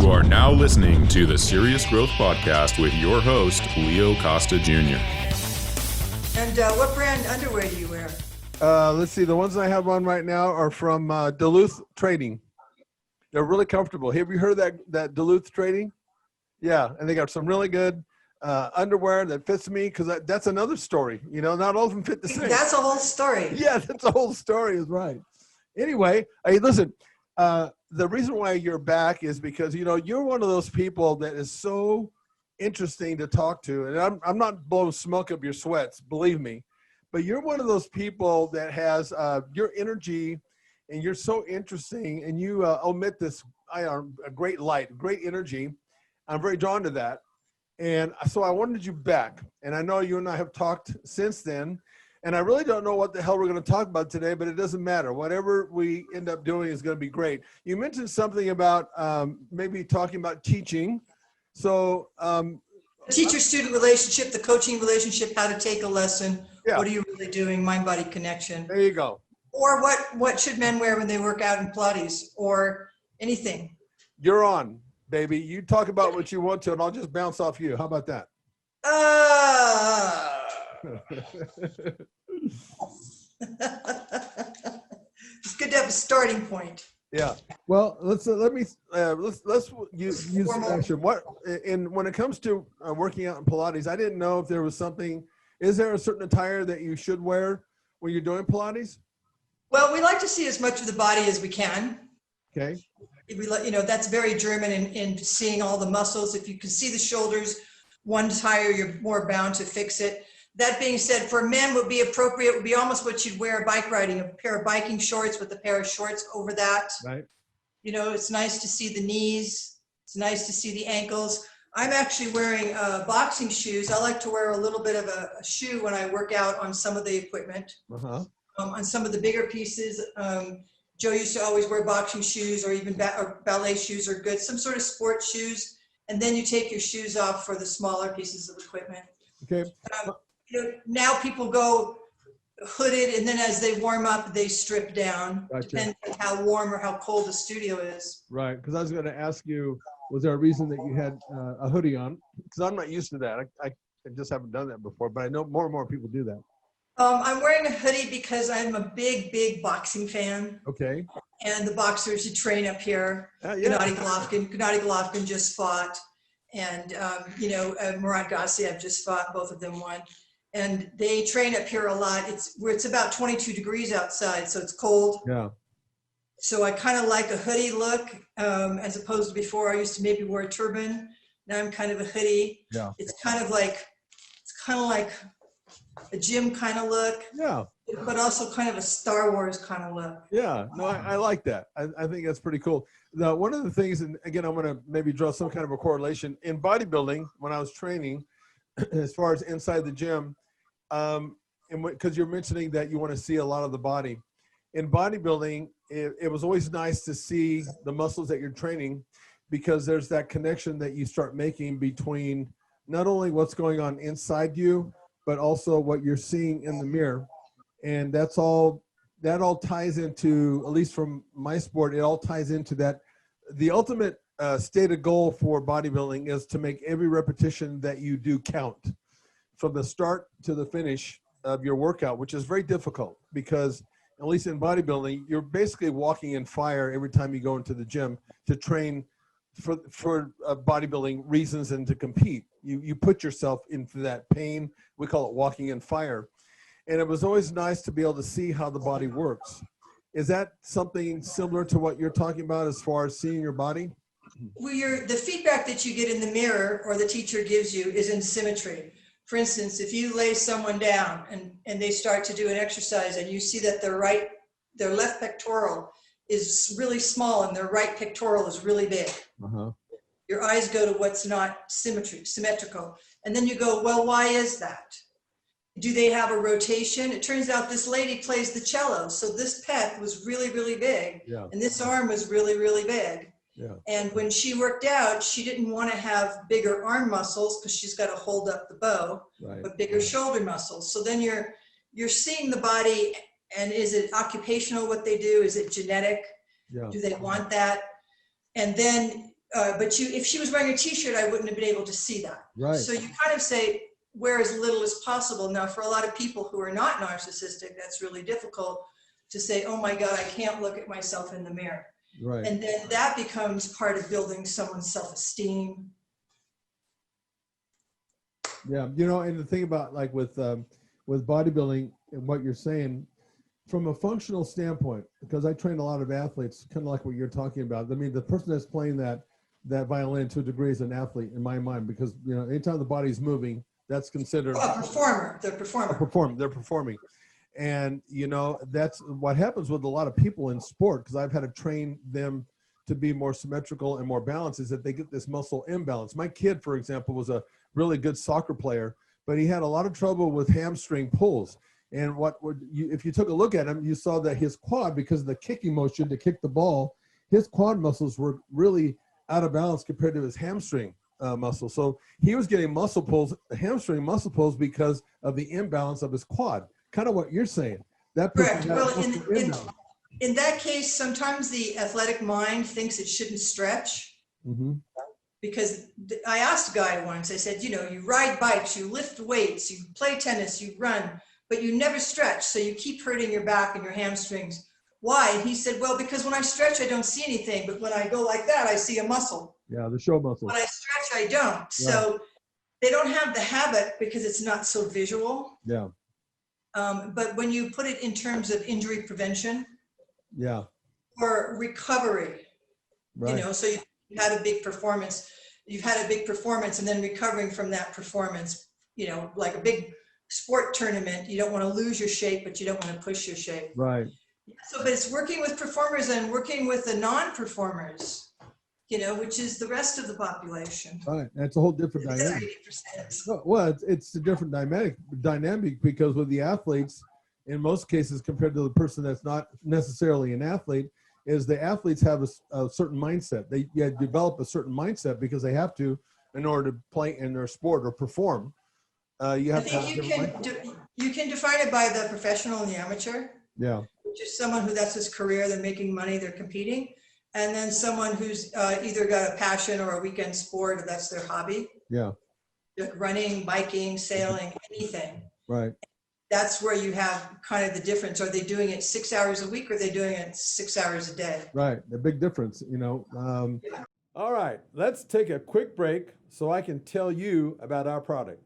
You are now listening to the Serious Growth Podcast with your host, Leo Costa Jr. And what brand underwear do you wear? Let's see. The ones I have on right now are from Duluth Trading. They're really comfortable. Have you heard of that Duluth Trading? Yeah, and they got some really good underwear that fits me, because that's another story. You know, not all of them fit the same. That's a whole story. Yeah, that's a whole story, is right. Anyway, hey, listen, the reason why you're back is because, you know, you're one of those people that is so interesting to talk to. And I'm not blowing smoke up your sweats, believe me. But you're one of those people that has your energy, and you're so interesting, and you omit this a great light, great energy. I'm very drawn to that. And so I wanted you back. And I know you and I have talked since then. And I really don't know what the hell we're going to talk about today, but it doesn't matter. Whatever we end up doing is going to be great. You mentioned something about maybe talking about teaching. So teacher-student relationship, the coaching relationship, how to take a lesson. Yeah. What are you really doing? Mind-body connection. There you go. Or what should men wear when they work out in Pilates, or anything? You're on, baby. You talk about what you want to, and I'll just bounce off you. How about that? It's good to have a starting point. Yeah. Well, let's use action. When it comes to working out in Pilates, I didn't know if there was something. Is there a certain attire that you should wear when you're doing Pilates? Well, we like to see as much of the body as we can. Okay. That's very German in seeing all the muscles. If you can see the shoulders one's higher, you're more bound to fix it. That being said, for men, would be appropriate, would be almost what you'd wear bike riding, a pair of biking shorts with a pair of shorts over that. Right. You know, it's nice to see the knees. It's nice to see the ankles. I'm actually wearing boxing shoes. I like to wear a little bit of a shoe when I work out on some of the equipment. Uh-huh. On some of the bigger pieces. Joe used to always wear boxing shoes, or even ballet shoes are good, some sort of sports shoes. And then you take your shoes off for the smaller pieces of equipment. Okay. Now people go hooded, and then as they warm up, they strip down. Gotcha. Depending on how warm or how cold the studio is. Right. Because I was going to ask you, was there a reason that you had a hoodie on? Because I'm not used to that. I just haven't done that before, but I know more and more people do that. I'm wearing a hoodie because I'm a big boxing fan. Okay. And the boxers who train up here, Yeah. Gennady Golovkin just fought, and Murat Gassiev just fought. Both of them won, and they train up here a lot. It's about 22 degrees outside, so it's cold. Yeah. So I kind of like a hoodie look, as opposed to before I used to maybe wear a turban. Now I'm kind of a hoodie. Yeah. It's kind of like a gym kind of look. Yeah. But also kind of a Star Wars kind of look. Yeah, no, I like that. I think that's pretty cool. Now, one of the things, and again, I'm going to maybe draw some kind of a correlation in bodybuilding when I was training, as far as inside the gym, and because you're mentioning that you want to see a lot of the body. In bodybuilding, it was always nice to see the muscles that you're training, because there's that connection that you start making between not only what's going on inside you, but also what you're seeing in the mirror. And that all ties into, at least from my sport, it all ties into that. The ultimate stated goal for bodybuilding is to make every repetition that you do count, from the start to the finish of your workout, which is very difficult, because at least in bodybuilding, you're basically walking in fire every time you go into the gym to train for bodybuilding reasons and to compete. You put yourself into that pain. We call it walking in fire. And it was always nice to be able to see how the body works. Is that something similar to what you're talking about as far as seeing your body? Well, the feedback that you get in the mirror, or the teacher gives you, is in symmetry. For instance, if you lay someone down and they start to do an exercise, and you see that their left pectoral is really small and their right pectoral is really big. Uh-huh. Your eyes go to what's not symmetrical. And then you go, well, why is that? Do they have a rotation? It turns out this lady plays the cello. So this pec was really, really big. Yeah. And this arm was really, really big. Yeah. And when she worked out, she didn't want to have bigger arm muscles because she's got to hold up the bow, Right. but bigger shoulder muscles. So then you're seeing the body, and is it occupational what they do? Is it genetic? Yeah. Do they want that? And then but if she was wearing a t-shirt, I wouldn't have been able to see that. Right. So you kind of say, wear as little as possible. Now, for a lot of people who are not narcissistic, that's really difficult to say, oh my God, I can't look at myself in the mirror. Right. And then that becomes part of building someone's self-esteem. Yeah. You know, and the thing about like with bodybuilding and what you're saying, from a functional standpoint, because I train a lot of athletes, kind of like what you're talking about. I mean, the person that's playing that violin to a degree is an athlete in my mind, because, you know, anytime the body's moving, that's considered a performer. They're performer. They're performing. And, you know, that's what happens with a lot of people in sport, because I've had to train them to be more symmetrical and more balanced, is that they get this muscle imbalance. My kid, for example, was a really good soccer player, but he had a lot of trouble with hamstring pulls. And if you took a look at him, you saw that his quad, because of the kicking motion to kick the ball, his quad muscles were really out of balance compared to his hamstring muscle. So he was getting hamstring muscle pulls, because of the imbalance of his quad. Kind of what you're saying. Correct. Well, in that case, sometimes the athletic mind thinks it shouldn't stretch. Mm-hmm. Because I asked a guy once, I said, you know, you ride bikes, you lift weights, you play tennis, you run, but you never stretch. So you keep hurting your back and your hamstrings. Why? And he said, well, because when I stretch, I don't see anything. But when I go like that, I see a muscle. Yeah, the show muscle. When I stretch, I don't. Yeah. So they don't have the habit because it's not so visual. Yeah. But when you put it in terms of injury prevention, yeah, or recovery, right. You know, so you've had a big performance, and then recovering from that performance, you know, like a big sport tournament, you don't want to lose your shape, but you don't want to push your shape. Right. So, but it's working with performers and working with the non-performers, you know, which is the rest of the population. Right. That's a whole different dynamic. 80%. Well, it's a different dynamic because with the athletes, in most cases, compared to the person that's not necessarily an athlete, is the athletes have a certain mindset. They develop a certain mindset because they have to in order to play in their sport or perform. You have you can define it by the professional and the amateur. Yeah. Which is someone who that's his career, they're making money, they're competing. And then someone who's either got a passion or a weekend sport, or that's their hobby. Yeah. Running, biking, sailing, anything. Right. That's where you have kind of the difference. Are they doing it 6 hours a week, or are they doing it 6 hours a day? Right. The big difference, you know. Yeah. All right. Let's take a quick break so I can tell you about our product.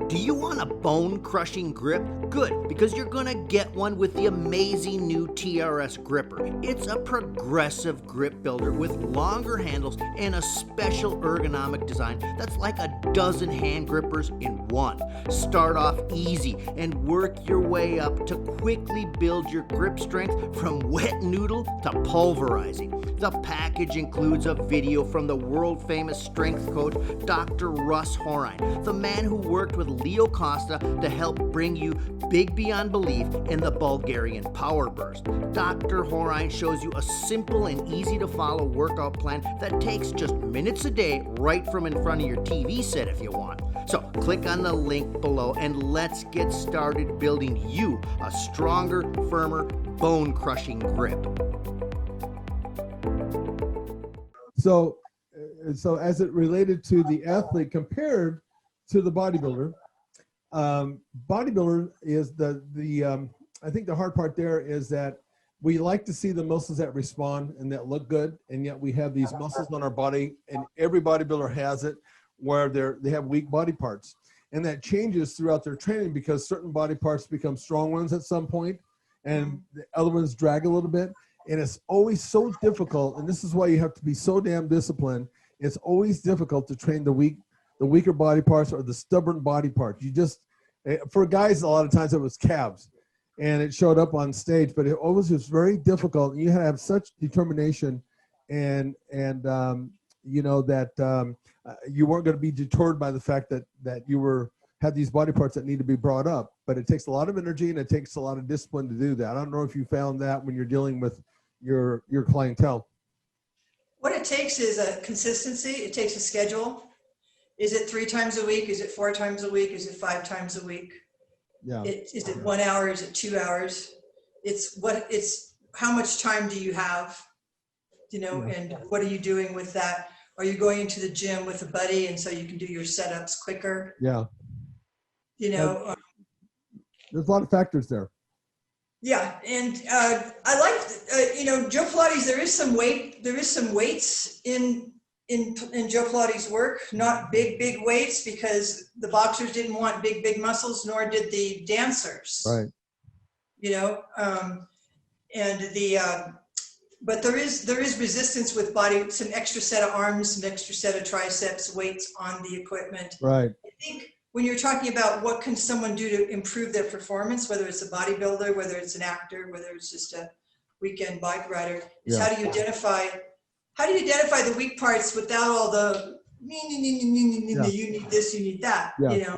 Do you want a bone-crushing grip? Good, because you're gonna get one with the amazing new TRS gripper. It's a progressive grip builder with longer handles and a special ergonomic design that's like a dozen hand grippers in one. Start off easy and work your way up to quickly build your grip strength from wet noodle to pulverizing. The package includes a video from the world-famous strength coach, Dr. Russ Horine, the man who worked with Leo Costa to help bring you big beyond belief in the Bulgarian Power Burst. Dr. Horine shows you a simple and easy to follow workout plan that takes just minutes a day right from in front of your TV set if you want. So click on the link below and let's get started building you a stronger, firmer, bone-crushing grip. So as it related to the athlete compared to the bodybuilder, bodybuilder is I think the hard part there is that we like to see the muscles that respond and that look good, and yet we have these muscles on our body, and every bodybuilder has it, where they have weak body parts, and that changes throughout their training because certain body parts become strong ones at some point, and the other ones drag a little bit, and it's always so difficult. And this is why you have to be so damn disciplined. It's always difficult to train the weaker body parts or the stubborn body parts. For guys, a lot of times it was calves and it showed up on stage, but it always was very difficult. And you had to have such determination and you know, that you weren't going to be deterred by the fact that you had these body parts that need to be brought up, but it takes a lot of energy and it takes a lot of discipline to do that. I don't know if you found that when you're dealing with your clientele. What it takes is a consistency. It takes a schedule. Is it 3 times a week? Is it 4 times a week? Is it 5 times a week? Yeah. Is it 1 hour? Is it 2 hours? It's how much time do you have, you know, and what are you doing with that? Are you going into the gym with a buddy and so you can do your setups quicker? Yeah. You know, There's a lot of factors there. yeah, and I like, you know, Joe Pilates. There is some weights in Joe Pilates work. Not big weights, because the boxers didn't want big muscles, nor did the dancers. Right. You know, and but there is resistance with body. Some extra set of arms, some extra set of triceps, weights on the equipment. Right. I think when you're talking about what can someone do to improve their performance, whether it's a bodybuilder, whether it's an actor, whether it's just a weekend bike rider, is how do you identify the weak parts without all the you need this, you need that, you know,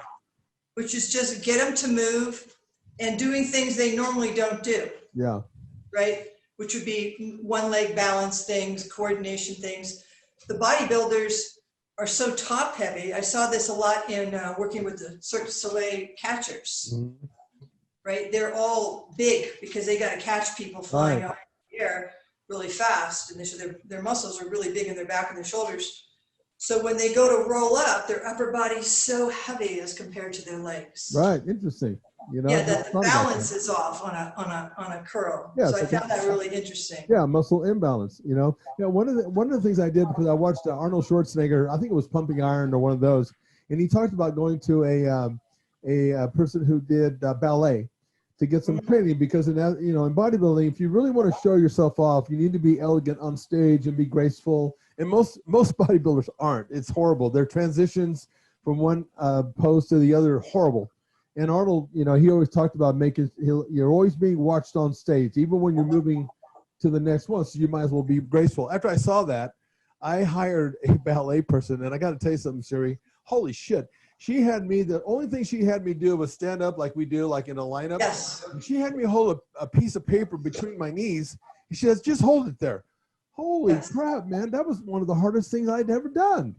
which is just get them to move and doing things they normally don't do. Yeah. Right? Which would be one leg balance things, coordination things. The bodybuilders are so top heavy. I saw this a lot in working with the Cirque du Soleil catchers, right? They're all big because they got to catch people flying out in the air really fast. And their muscles are really big in their back and their shoulders. So when they go to roll up, their upper body's so heavy as compared to their legs. Right, interesting. You know, that the balance is off on a curl. Yeah, so I found that really interesting. Yeah, muscle imbalance. You know, one of the things I did, because I watched Arnold Schwarzenegger, I think it was Pumping Iron or one of those, and he talked about going to a person who did ballet to get some training, because in bodybuilding, if you really want to show yourself off, you need to be elegant on stage and be graceful. And most bodybuilders aren't. It's horrible. Their transitions from one pose to the other are horrible. And Arnold, you know, he always talked about you're always being watched on stage, even when you're moving to the next one. So you might as well be graceful. After I saw that, I hired a ballet person, and I got to tell you something, Siri. Holy shit. The only thing she had me do was stand up like we do, like in a lineup. Yes. And she had me hold a piece of paper between my knees. And she says, just hold it there. Holy crap, man. That was one of the hardest things I'd ever done.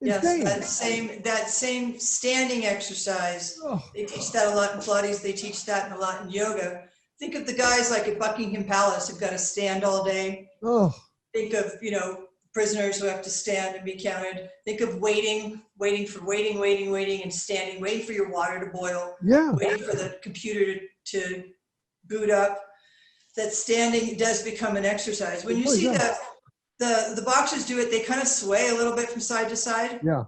Insane. Yes, that same standing exercise. Oh. They teach that a lot in Pilates. They teach that a lot in yoga. Think of the guys like at Buckingham Palace who've got to stand all day. Oh. Think of, you know, prisoners who have to stand and be counted. Think of waiting and standing, waiting for your water to boil. Yeah. Waiting for the computer to boot up. That standing does become an exercise. When you see the boxers do it, they kind of sway a little bit from side to side. Yeah.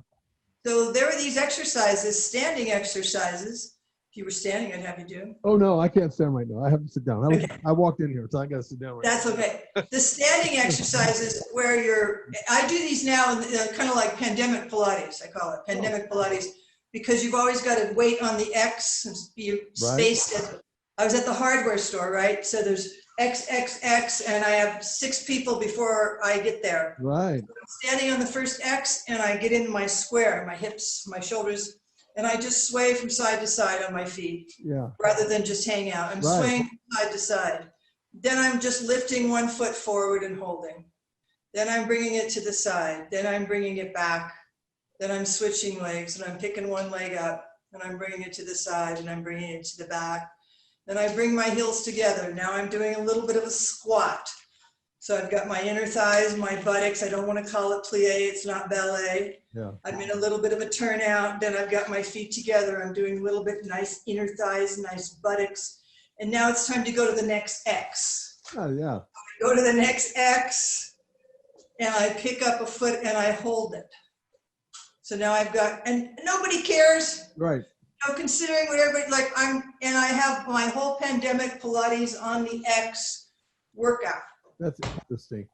So there are these exercises, standing exercises. If you were standing, I'd have you do. Oh no, I can't stand right now. I have to sit down. I walked in here, so I got to sit down right now. That's okay. The standing exercises where I do these now, kind of like pandemic Pilates, I call it pandemic Pilates, because you've always got to wait on the X and be spaced. I was at the hardware store, right? So there's X, and I have 6 people before I get there. Right. So I'm standing on the first X, and I get in my square, my hips, my shoulders, and I just sway from side to side on my feet. Yeah. Rather than just hang out. I'm swaying from side to side. Then I'm just lifting one foot forward and holding. Then I'm bringing it to the side. Then I'm bringing it back. Then I'm switching legs, and I'm picking one leg up, and I'm bringing it to the side, and I'm bringing it to the back. Then I bring my heels together. Now I'm doing a little bit of a squat. So I've got my inner thighs, my buttocks. I don't want to call it plie. It's not ballet. Yeah. I'm in a little bit of a turnout. Then I've got my feet together. I'm doing a little bit nice inner thighs, nice buttocks. And now it's time to go to the next X. Oh, yeah. I go to the next X, and I pick up a foot, and I hold it. So now I've got, and nobody cares. Right. You know, considering what everybody, I have my whole pandemic Pilates on the X workout. That's interesting.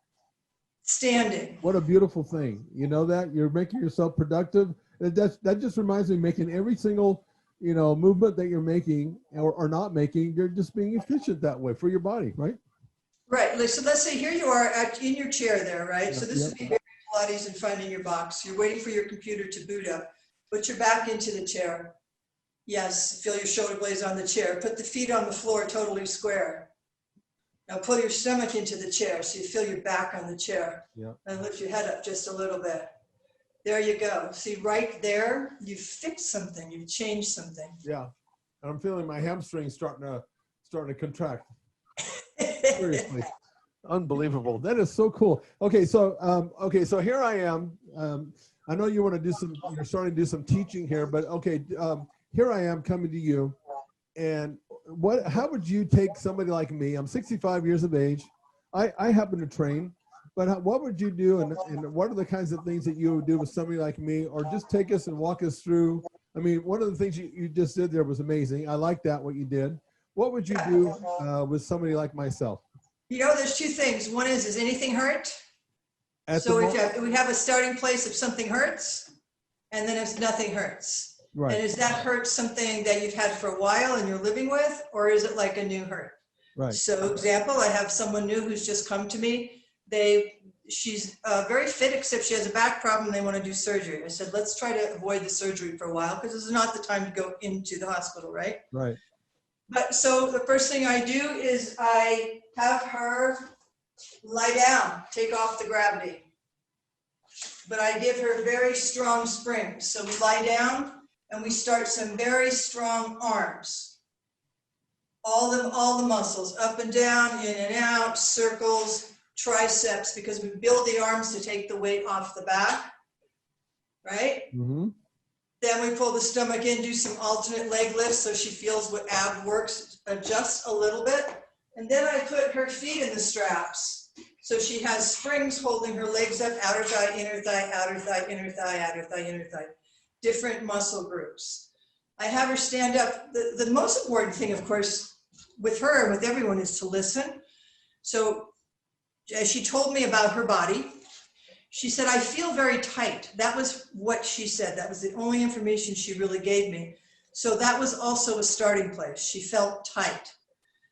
Standing. What a beautiful thing. You know that? You're making yourself productive. That just reminds me of making every single, you know, movement that you're making or not making, you're just being efficient that way for your body, right? Right. So let's say here you are in your chair there, right? Yeah, so this would be Pilates and finding your box. You're waiting for your computer to boot up. Put your back into the chair. Yes, feel your shoulder blades on the chair. Put the feet on the floor totally square. Now pull your stomach into the chair so you feel your back on the chair. Yeah. And lift your head up just a little bit. There you go. See, right there, you've fixed something. You've changed something. Yeah. And I'm feeling my hamstrings starting to contract. Seriously. Unbelievable. That is so cool. Okay, so so here I am. I know you want to do you're starting to do some teaching here, but okay, here I am coming to you. And how would you take somebody like me? I'm 65 years of age. I happen to train, but what would you do? And what are the kinds of things that you would do with somebody like me, or just take us and walk us through? I mean, one of the things you just did there was amazing. I like that, what you did. What would you do with somebody like myself? You know, there's two things. One is, does anything hurt? So we have a starting place if something hurts, and then if nothing hurts. Right. And is that hurt something that you've had for a while and you're living with, or is it like a new hurt? Right. So example, I have someone new who's just come to me. She's very fit, except she has a back problem and they want to do surgery. I said, let's try to avoid the surgery for a while, because this is not the time to go into the hospital, right? Right. But so the first thing I do is I have her lie down, take off the gravity. But I give her very strong springs. So we lie down and we start some very strong arms. All the muscles, up and down, in and out, circles, triceps, because we build the arms to take the weight off the back, right? Mm-hmm. Then we pull the stomach in, do some alternate leg lifts so she feels what ab works, adjust a little bit. And then I put her feet in the straps. So she has springs holding her legs up, outer thigh, inner thigh, outer thigh, inner thigh, outer thigh, inner thigh. Different muscle groups. I have her stand up. The most important thing, of course, with her and with everyone is to listen. So as she told me about her body, she said, I feel very tight. That was what she said. That was the only information she really gave me. So that was also a starting place. She felt tight.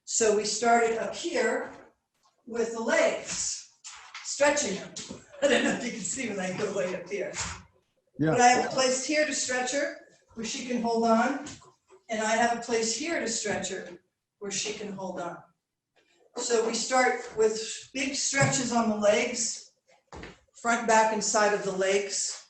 So we started up here with the legs, stretching them. I don't know if you can see when I go way up here. Yeah. But I have a place here to stretch her where she can hold on. And I have a place here to stretch her where she can hold on. So we start with big stretches on the legs, front, back, and side of the legs.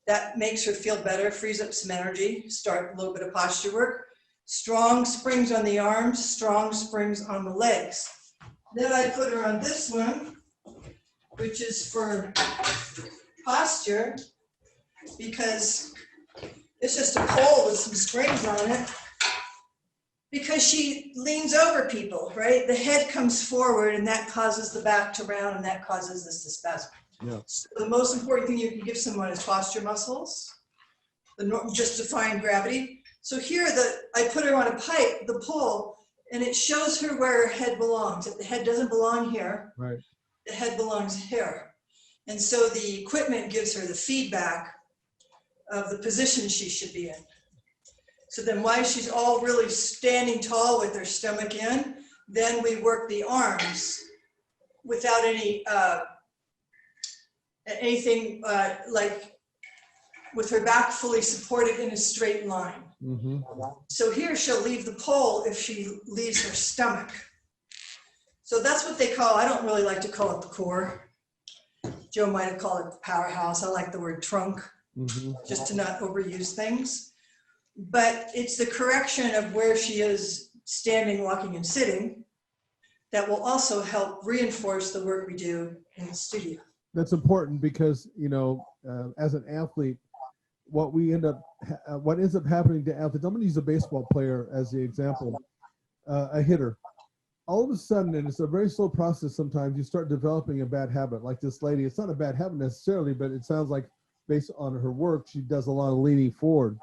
That makes her feel better, frees up some energy, start a little bit of posture work. Strong springs on the arms, strong springs on the legs. Then I put her on this one, which is for posture, because it's just a pole with some springs on it. Because she leans over people, right? The head comes forward and that causes the back to round and that causes this to spasm. Yeah. So the most important thing you can give someone is posture muscles, just define gravity. So here I put her on a pipe, the pole, and it shows her where her head belongs. If the head doesn't belong here, Right. the head belongs here. And so the equipment gives her the feedback of the position she should be in. So then while she's all really standing tall with her stomach in, then we work the arms without anything like with her back fully supported in a straight line. Mm-hmm. So here she'll leave the pole if she leaves her stomach. So that's what they call, I don't really like to call it the core. Joe might have called it the powerhouse. I like the word trunk, just to not overuse things. But it's the correction of where she is standing, walking, and sitting that will also help reinforce the work we do in the studio. That's important because, as an athlete, what ends up happening to athletes, I'm going to use a baseball player as the example, a hitter. All of a sudden, and it's a very slow process sometimes, you start developing a bad habit. Like this lady, it's not a bad habit necessarily, but it sounds like based on her work, she does a lot of leaning forward.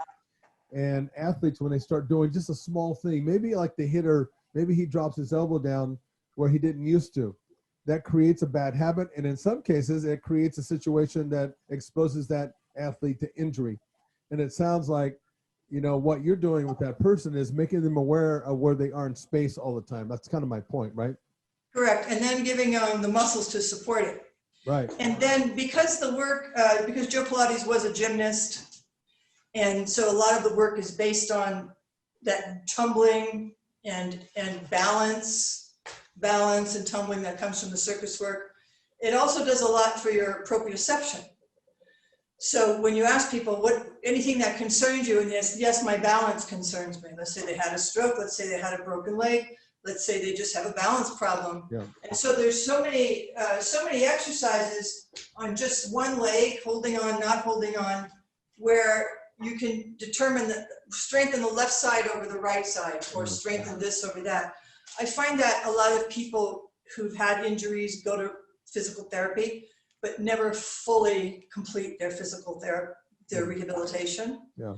And athletes, when they start doing just a small thing, maybe like the hitter, maybe he drops his elbow down where he didn't used to. That creates a bad habit. And in some cases, it creates a situation that exposes that athlete to injury. And it sounds like, what you're doing with that person is making them aware of where they are in space all the time. That's kind of my point, right? Correct. And then giving the muscles to support it. Right. And then because because Joe Pilates was a gymnast, and so a lot of the work is based on that tumbling and balance and tumbling that comes from the circus work. It also does a lot for your proprioception. So when you ask people anything that concerns you, and yes, my balance concerns me. Let's say they had a stroke. Let's say they had a broken leg. let's say they just have a balance problem. Yeah. And so there's so many exercises on just one leg, holding on, not holding on, where you can determine the strengthen the left side over the right side, or strengthen this over that. I find that a lot of people who've had injuries go to physical therapy, but never fully complete their physical therapy, their rehabilitation. Yeah.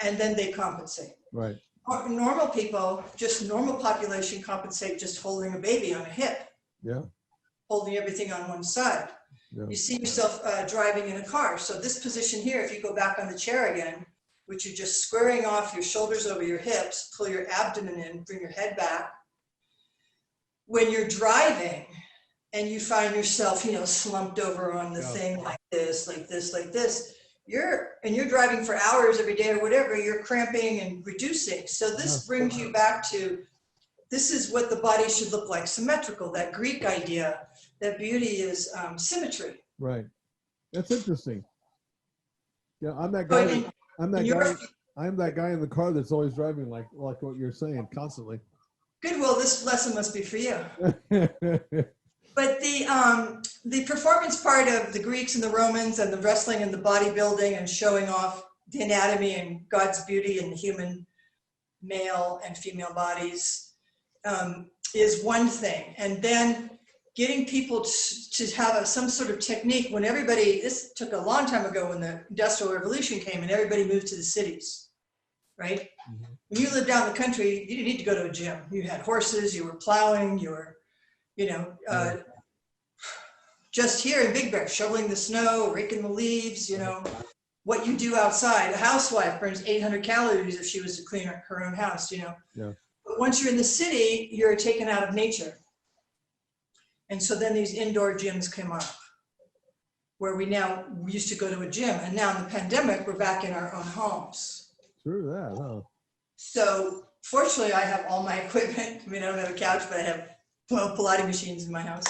And then they compensate. Right. Normal people, just normal population, compensate just holding a baby on a hip. Yeah. Holding everything on one side. Yeah. You see yourself driving in a car. So this position here, if you go back on the chair again, which you're just squaring off your shoulders over your hips, pull your abdomen in, bring your head back. When you're driving and you find yourself, slumped over on the thing like this, like this, like this, you're driving for hours every day or whatever, you're cramping and reducing. So this brings you back to, this is what the body should look like, symmetrical, that Greek idea that beauty is symmetry. Right. That's interesting. Yeah, I'm that guy. I'm that guy in the car that's always driving like what you're saying constantly. Good. Well, this lesson must be for you. But the performance part of the Greeks and the Romans and the wrestling and the bodybuilding and showing off the anatomy and God's beauty in the human male and female bodies is one thing. And then getting people to have some sort of technique when everybody, this took a long time ago when the Industrial Revolution came and everybody moved to the cities, right? Mm-hmm. When you lived out in the country, you didn't need to go to a gym. You had horses, you were plowing, you were, just here in Big Bear, shoveling the snow, raking the leaves, what you do outside. A housewife burns 800 calories if she was to clean her own house, Yeah. But once you're in the city, you're taken out of nature. And so then these indoor gyms came up where we used to go to a gym. And now in the pandemic, we're back in our own homes. True that, huh? So fortunately, I have all my equipment. I don't have a couch, but I have 12 Pilates machines in my house.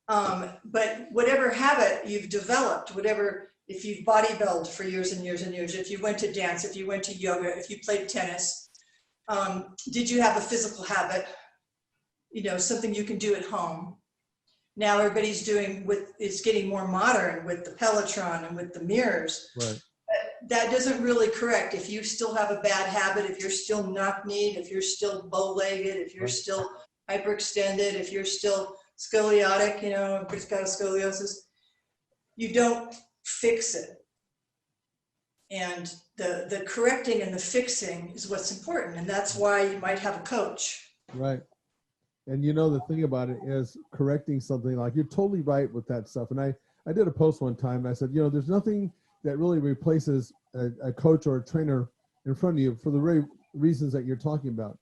But whatever habit you've developed, if you've bodybuilded for years and years and years, if you went to dance, if you went to yoga, if you played tennis, did you have a physical habit, something you can do at home? Now everybody's it's getting more modern with the Peloton and with the mirrors. Right. But that doesn't really correct. If you still have a bad habit, if you're still knock-kneed, if you're still bow-legged, if you're still hyperextended, if you're still scoliotic, everybody's got a scoliosis, you don't fix it. And the correcting and the fixing is what's important. And that's why you might have a coach. Right. And the thing about it is correcting something, like you're totally right with that stuff. And I did a post one time and I said, there's nothing that really replaces a coach or a trainer in front of you for the very reasons that you're talking about.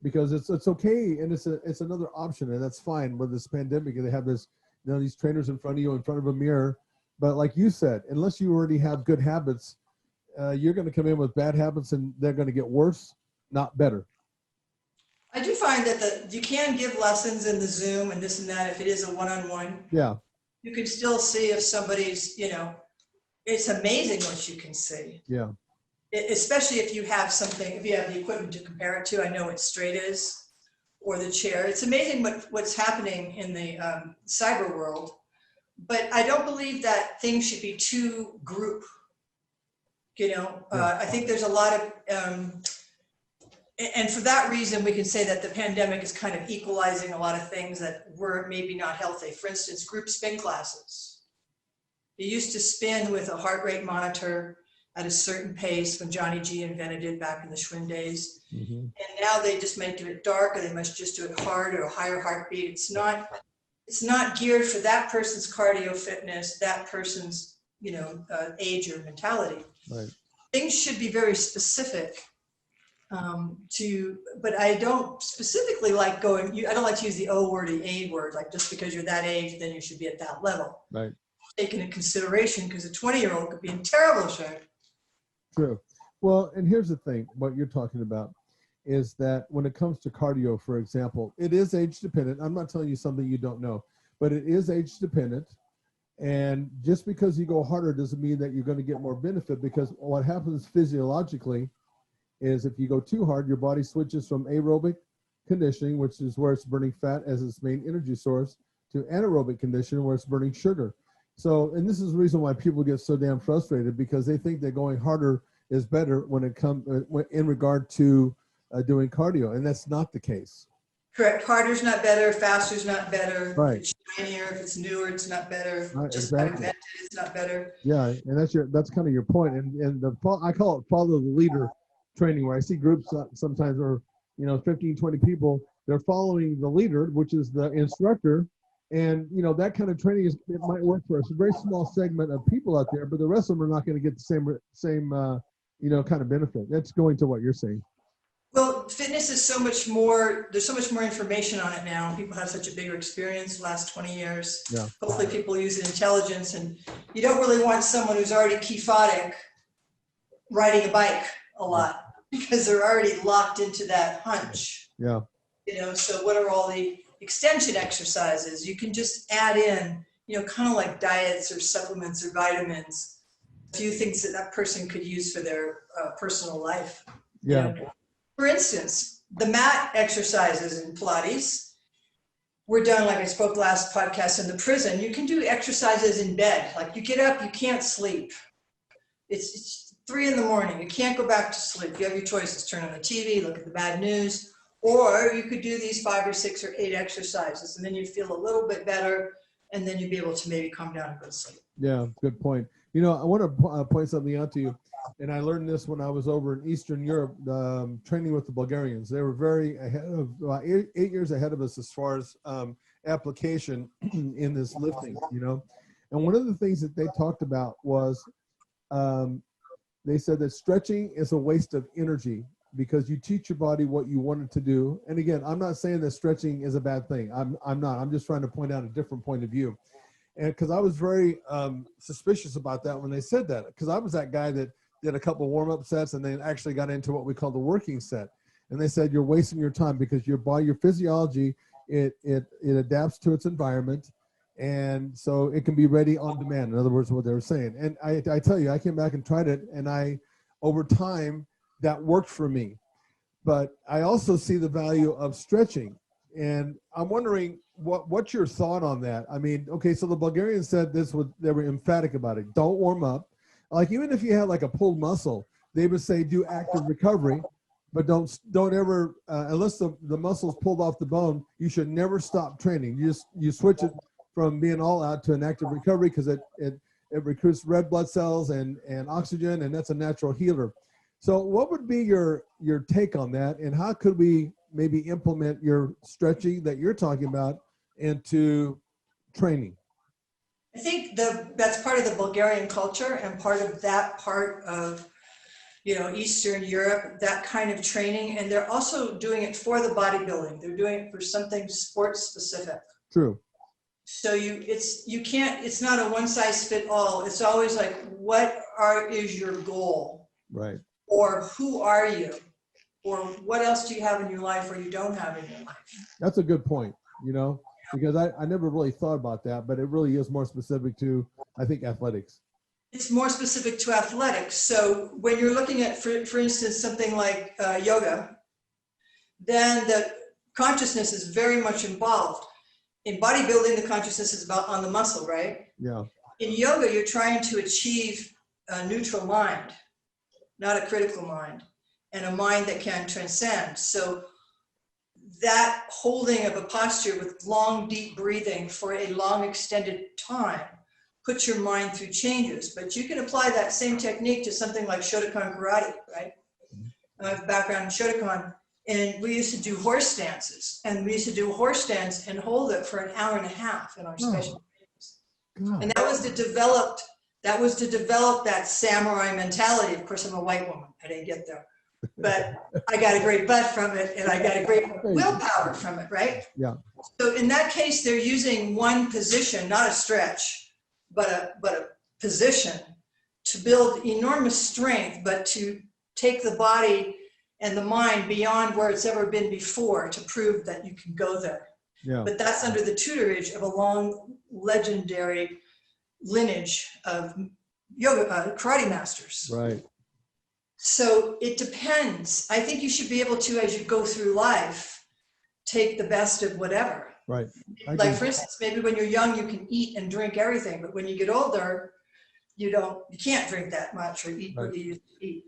Because it's okay, and it's another option, and that's fine. With this pandemic, they have this, these trainers in front of you, in front of a mirror. But like you said, unless you already have good habits, you're going to come in with bad habits, and they're going to get worse, not better. I do find that you can give lessons in the Zoom and this and that if it is a one-on-one. Yeah. You can still see if somebody's, it's amazing what you can see. Yeah. Especially if you have the equipment to compare it to. I know what straight is, or the chair. It's amazing what's happening in the cyber world, but I don't believe that things should be too group. I think there's a lot of, and for that reason, we can say that the pandemic is kind of equalizing a lot of things that were maybe not healthy. For instance, group spin classes. You used to spin with a heart rate monitor at a certain pace when Johnny G invented it back in the Schwinn days. Mm-hmm. And now they just might do it dark, or they must just do it hard or a higher heartbeat. It's not geared for that person's cardio fitness, that person's, age or mentality. Right. Things should be very specific but I don't specifically like I don't like to use the O word, the A word, like just because you're that age, then you should be at that level. Right. Taken into consideration, because a 20-year-old could be in terrible shape. True. Well, and here's the thing, what you're talking about is that when it comes to cardio, for example, it is age dependent. I'm not telling you something you don't know, but it is age dependent. And just because you go harder doesn't mean that you're going to get more benefit, because what happens physiologically is if you go too hard, your body switches from aerobic conditioning, which is where it's burning fat as its main energy source, to anaerobic conditioning, where it's burning sugar. So, and this is the reason why people get so damn frustrated, because they think that going harder is better when it comes in regard to doing cardio, and that's not the case. Correct. Harder's not better. Faster's not better. Right. If it's shinier, if it's newer, it's not better. Right, Just exactly. invented, it's not better. Yeah, and that's kind of your point. And I call it follow the leader training, where I see groups sometimes where 15, 20 people, they're following the leader, which is the instructor. And that kind of training it might work for us, a very small segment of people out there, but the rest of them are not going to get the same kind of benefit. That's going to what you're saying. Well, fitness is so much more, there's so much more information on it now. People have such a bigger experience the last 20 years. Yeah. Hopefully people use intelligence, and you don't really want someone who's already kyphotic riding a bike a lot, because they're already locked into that hunch. Yeah. So what are all the extension exercises? You can just add in, kind of like diets or supplements or vitamins, a few things that person could use for their personal life. Yeah. For instance, the mat exercises in Pilates were done, like I spoke last podcast, in the prison. You can do exercises in bed. Like you get up, you can't sleep. It's 3 a.m. You can't go back to sleep. You have your choices. Turn on the TV, look at the bad news, or you could do these 5 or 6 or 8 exercises, and then you'd feel a little bit better, and then you'd be able to maybe calm down and go to sleep. Yeah, good point. I want to point something out to you. And I learned this when I was over in Eastern Europe, training with the Bulgarians. They were very ahead of, 8 years ahead of us as far as application in this lifting, And one of the things that they talked about was, they said that stretching is a waste of energy, because you teach your body what you want it to do. And again, I'm not saying that stretching is a bad thing. I'm not. I'm just trying to point out a different point of view. And because I was very suspicious about that when they said that, because I was that guy that did a couple warm-up sets and then actually got into what we call the working set. And they said, you're wasting your time, because your body, your physiology, it adapts to its environment. And so it can be ready on demand. In other words, what they were saying. And I tell you, I came back and tried it, and over time, that worked for me. But I also see the value of stretching. And I'm wondering, what's your thought on that? I mean, okay, so the Bulgarians said they were emphatic about it. Don't warm up. Like, even if you had like a pulled muscle, they would say do active recovery, but don't ever, unless the muscle's pulled off the bone, you should never stop training. You switch it from being all out to an active recovery, because it recruits red blood cells and oxygen, and that's a natural healer. So what would be your take on that, and how could we maybe implement your stretching that you're talking about into training? I think that's part of the Bulgarian culture, and part of that part of, Eastern Europe, that kind of training. And they're also doing it for the bodybuilding. They're doing it for something sports specific. True. So it's not a one size fit all. It's always like, is your goal? Right. Or who are you? Or what else do you have in your life, or you don't have in your life? That's a good point, because I never really thought about that, but it really is more specific to, I think, athletics. It's more specific to athletics. So when you're looking at, for instance, something like yoga, then the consciousness is very much involved. In bodybuilding, the consciousness is about on the muscle, right? Yeah. In yoga, you're trying to achieve a neutral mind, not a critical mind, and a mind that can transcend. So that holding of a posture with long, deep breathing for a long, extended time puts your mind through changes. But you can apply that same technique to something like Shotokan karate, right? I have a background in Shotokan, and we used to do horse dances. And we used to do a horse dance and hold it for an hour and a half in our special trainings. And that was to develop that samurai mentality. Of course, I'm a white woman. I didn't get there. But I got a great butt from it, and I got a great willpower from it, right? Yeah. So in that case, they're using one position, not a stretch, but a position to build enormous strength, but to take the body and the mind beyond where it's ever been before, to prove that you can go there. Yeah. But that's under the tutorage of a long, legendary lineage of yoga, karate masters. Right. So it depends. I think you should be able to, as you go through life, take the best of whatever. Right. Like for instance, maybe when you're young, you can eat and drink everything, but when you get older, you can't drink that much or eat what you used to eat.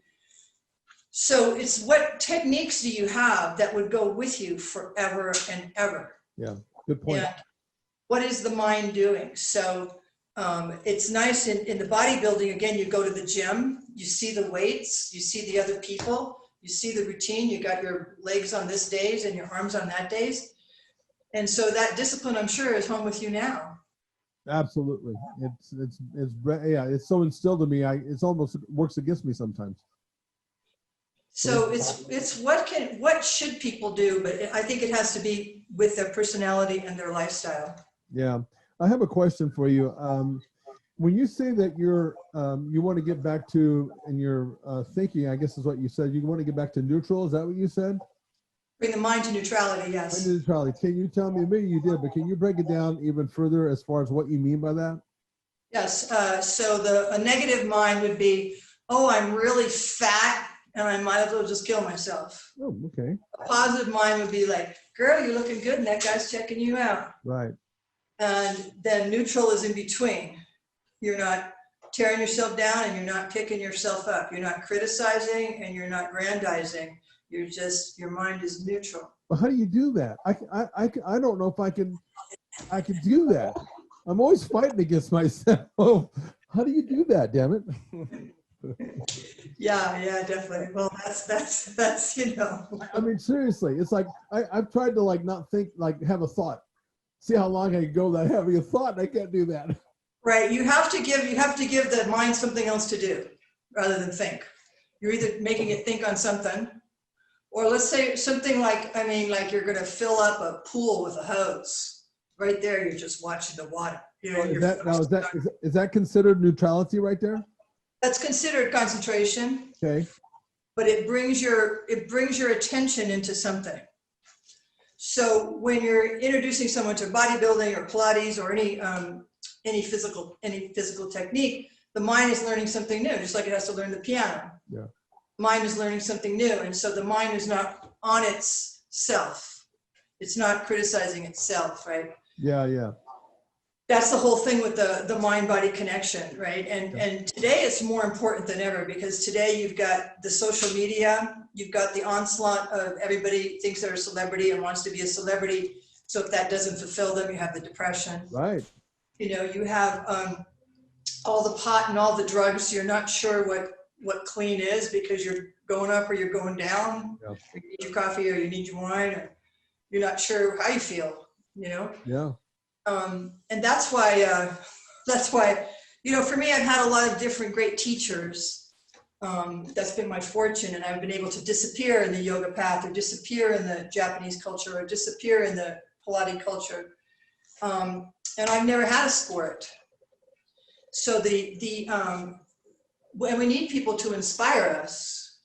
So it's what techniques do you have that would go with you forever and ever? Yeah, good point. And what is the mind doing? So it's nice in the bodybuilding, again, you go to the gym, you see the weights, you see the other people, you see the routine, you got your legs on this days and your arms on that days. And so that discipline, I'm sure, is home with you now. Absolutely. It's so instilled in me. It's almost works against me sometimes. So it's what should people do? But I think it has to be with their personality and their lifestyle. Yeah. I have a question for you. When you say that you want to get back to, in your thinking, I guess is what you said, you want to get back to neutral. Is that what you said? Bring the mind to neutrality, yes. Mind to neutrality. Can you tell me, maybe you did, but can you break it down even further as far as what you mean by that? Yes. So a negative mind would be, oh, I'm really fat and I might as well just kill myself. Oh, okay. A positive mind would be like, girl, you're looking good and that guy's checking you out. Right. And then neutral is in between. You're not tearing yourself down and you're not picking yourself up. You're not criticizing and you're not grandizing. You're just, your mind is neutral. But how do you do that? I don't know if I can do that. I'm always fighting against myself. How do you do that, damn it? Yeah, definitely. Well, that's I mean, seriously, it's like I've tried to not think, have a thought. See how long I can go without having a thought, and I can't do that. Right. You have to give the mind something else to do rather than think. You're either making it think on something, or let's say something like you're going to fill up a pool with a hose. Right there, you're just watching the water. Is that considered neutrality right there? That's considered concentration. Okay. But it brings your attention into something. So when you're introducing someone to bodybuilding or Pilates or any physical technique, the mind is learning something new, just like it has to learn the piano. Yeah. Mind is learning something new, and so the mind is not on itself. It's not criticizing itself, right? Yeah. That's the whole thing with the mind-body connection, right? And today it's more important than ever, because today you've got the social media, you've got the onslaught of everybody thinks they're a celebrity and wants to be a celebrity. So if that doesn't fulfill them, you have the depression. Right. You have all the pot and all the drugs. You're not sure what clean is, because you're going up or you're going down. Yeah. You need your coffee or you need your wine, or you're not sure how you feel, Yeah. And that's why, for me, I've had a lot of different great teachers. That's been my fortune, and I've been able to disappear in the yoga path, or disappear in the Japanese culture, or disappear in the Pilates culture. And I've never had a sport. So when we need people to inspire us,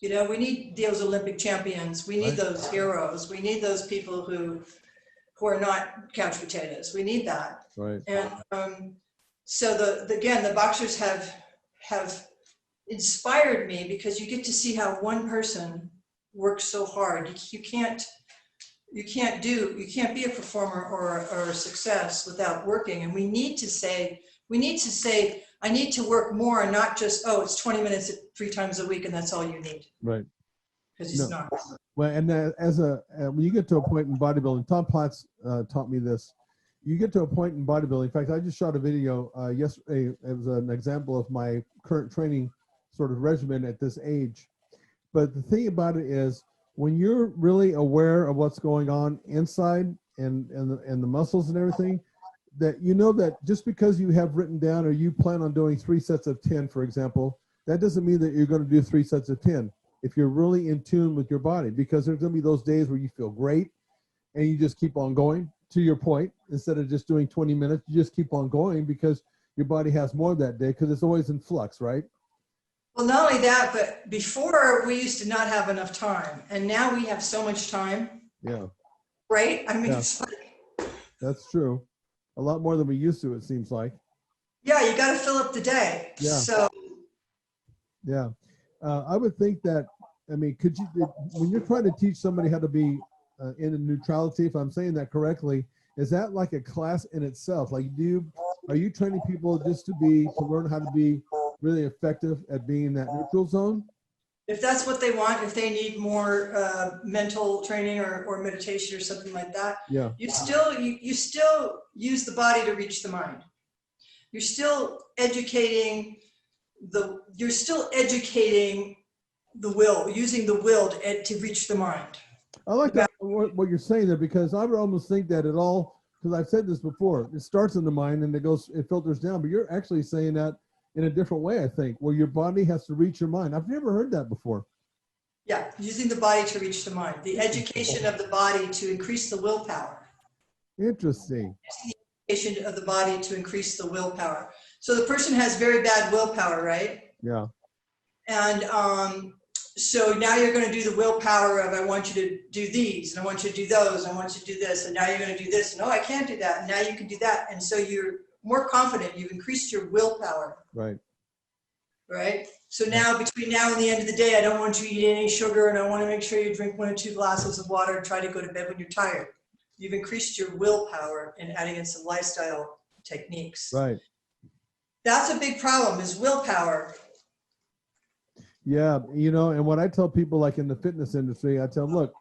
we need those Olympic champions. We need those heroes. We need those people who are not couch potatoes. We need that. Right. And so the boxers have inspired me, because you get to see how one person works so hard. You can't be a performer or a success without working. And we need to say, I need to work more, and not just, it's 20 minutes 3 times a week and that's all you need. Right. Because it's not. Well, and when you get to a point in bodybuilding, Tom Platz taught me this. You get to a point in bodybuilding. In fact, I just shot a video yesterday. It was an example of my current training sort of regimen at this age. But the thing about it is, when you're really aware of what's going on inside and the muscles and everything, that that just because you have written down, or you plan on doing 3 sets of 10, for example, that doesn't mean that you're going to do 3 sets of 10. If you're really in tune with your body, because there's going to be those days where you feel great and you just keep on going, to your point. Instead of just doing 20 minutes, you just keep on going, because your body has more that day, because it's always in flux, right? Well, not only that, but before we used to not have enough time, and now we have so much time. Yeah. Right? I mean, Yeah. It's like, That's true. A lot more than we used to, it seems like. yeah, you got to fill up the day. Yeah. So. Yeah. I would think that, could you, when you're trying to teach somebody how to be in neutrality, if I'm saying that correctly. Is that like a class in itself? Like, are you training people just to learn how to be really effective at being in that neutral zone? If that's what they want, if they need more mental training or meditation or something like that, Yeah. you still use the body to reach the mind. You're still educating the will, using the will to reach the mind. I like that, what you're saying there, because I would almost think that because I've said this before, it starts in the mind and it filters down, but you're actually saying that in a different way, I think, where your body has to reach your mind. I've never heard that before. Yeah, using the body to reach the mind. The education of the body to increase the willpower. Interesting. Using the education of the body to increase the willpower. So the person has very bad willpower, right? Yeah. And so now you're going to do the willpower of, I want you to do these, and I want you to do those, and I want you to do this, and now you're going to do this, and I can't do that, and now you can do that. And so you're more confident, you've increased your willpower. Right. Right? So now, between now and the end of the day, I don't want you to eat any sugar, and I want to make sure you drink 1 or 2 glasses of water and try to go to bed when you're tired. You've increased your willpower in adding in some lifestyle techniques. Right. That's a big problem, is willpower. Yeah, and what I tell people, like in the fitness industry, I tell them, look,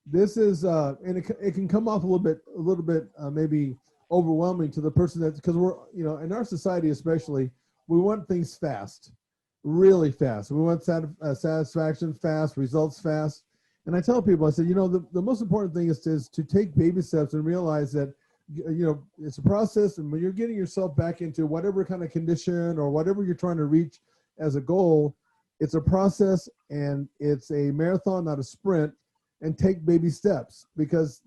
this is, and it can come off a little bit maybe overwhelming to the person because we're, in our society especially, we want things fast, really fast. We want satisfaction fast, results fast. And I tell people, I said, the most important thing is to take baby steps and realize that, it's a process. And when you're getting yourself back into whatever kind of condition or whatever you're trying to reach as a goal, it's a process and it's a marathon, not a sprint, and take baby steps, because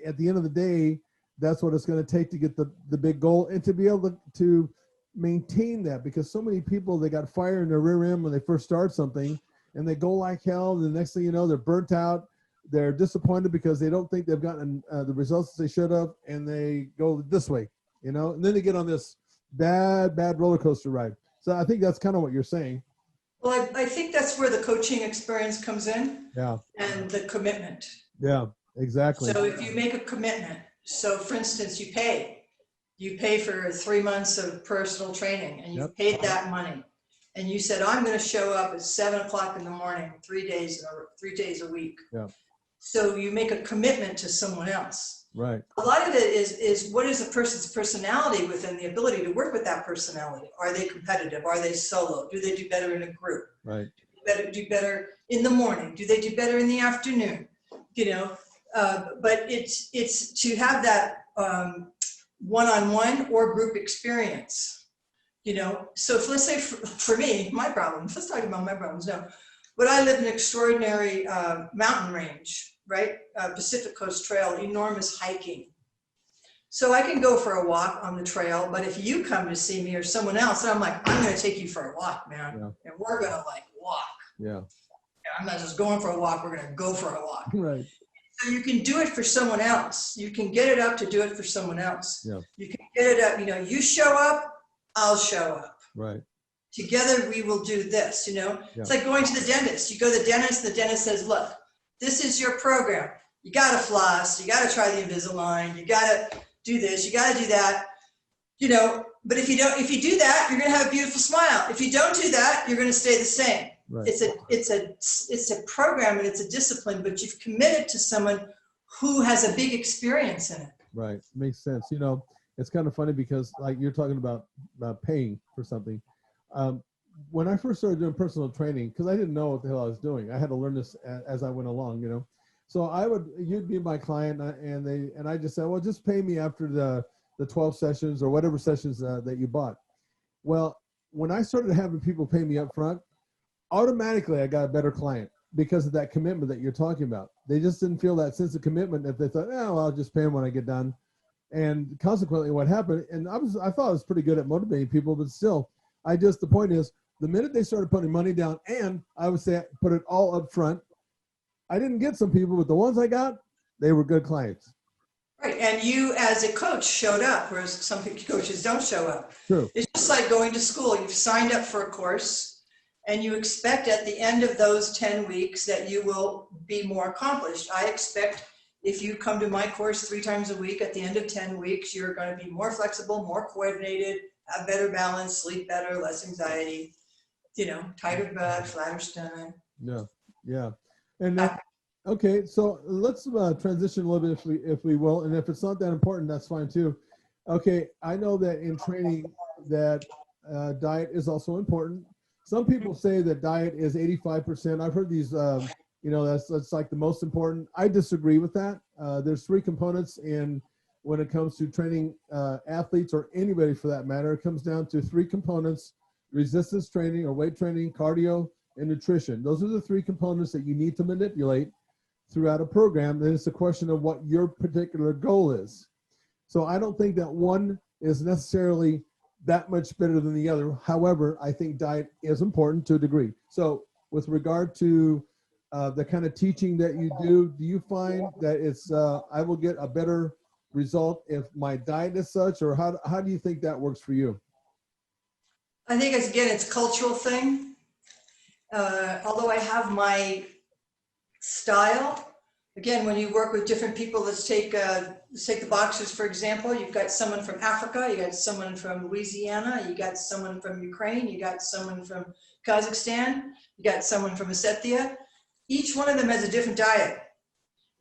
at the end of the day, that's what it's going to take to get the big goal and to be able to maintain that, because so many people, they got fire in their rear end when they first start something and they go like hell. And the next thing you know, they're burnt out. They're disappointed because they don't think they've gotten the results they should have. And they go this way, and then they get on this bad roller coaster ride. So I think that's kind of what you're saying. Well, I think that's where the coaching experience comes in. Yeah. And the commitment. Yeah, exactly. So if you make a commitment, so for instance, you pay for 3 months of personal training, and you paid that money, and you said, I'm going to show up at 7 o'clock in the morning, 3 days a week. Yeah. So you make a commitment to someone else. Right. A lot of it is what is a person's personality within the ability to work with that personality. Are they competitive? Are they solo? Do they do better in a group? Right. Do better in the morning? Do they do better in the afternoon? But it's to have that one-on-one or group experience. So if, let's say for me, my problems, let's talk about my problems now. But I live in an extraordinary mountain range, right? Pacific Coast Trail, enormous hiking. So I can go for a walk on the trail, but if you come to see me or someone else, I'm like, I'm going to take you for a walk, man. Yeah. And we're going to walk. Yeah. I'm not just going for a walk, we're going to go for a walk. Right. So you can do it for someone else. You can get it up to do it for someone else. Yeah. You can get it up, you show up, I'll show up. Right. Together we will do this, Yeah. It's like going to the dentist. You go to the dentist says, look, this is your program. You got to floss, you got to try the Invisalign, you got to do this, you got to do that, but if you do that, you're going to have a beautiful smile. If you don't do that, you're going to stay the same. Right. It's a program and it's a discipline, but you've committed to someone who has a big experience in it. Right. Makes sense. It's kind of funny because like you're talking about paying for something. When I first started doing personal training, because I didn't know what the hell I was doing, I had to learn this as I went along, So you'd be my client, and I just said, well, just pay me after the 12 sessions or whatever sessions that you bought. Well, when I started having people pay me up front, automatically I got a better client because of that commitment that you're talking about. They just didn't feel that sense of commitment if they thought, well, I'll just pay them when I get done. And consequently, what happened, and I thought I was pretty good at motivating people, but still, the point is, the minute they started putting money down, and I would say put it all up front, I didn't get some people, but the ones I got, they were good clients. Right, and you as a coach showed up, whereas some coaches don't show up. True. It's just like going to school. You've signed up for a course, and you expect at the end of those 10 weeks that you will be more accomplished. I expect If you come to my course 3 times a week, at the end of 10 weeks, you're going to be more flexible, more coordinated, have better balance, sleep better, less anxiety, tighter butt, flatter stomach. Yeah, yeah. And okay, so let's transition a little bit if we will, and if it's not that important, that's fine too. Okay, I know that in training that diet is also important. Some people say that diet is 85%. I've heard these, that's like the most important. I disagree with that. There's 3 components when it comes to training athletes or anybody for that matter. It comes down to 3 components: resistance training or weight training, cardio, and nutrition. Those are the 3 components that you need to manipulate throughout a program. Then it's a question of what your particular goal is. So I don't think that one is necessarily that much better than the other. However, I think diet is important to a degree. So with regard to the kind of teaching that you do you find that it's I will get a better result if my diet is such, or how do you think that works for you? I think it's a cultural thing. Although I have my style, again, when you work with different people, let's take the boxers, for example. You've got someone from Africa, you got someone from Louisiana, you got someone from Ukraine, you got someone from Kazakhstan, you got someone from Ossetia. Each one of them has a different diet.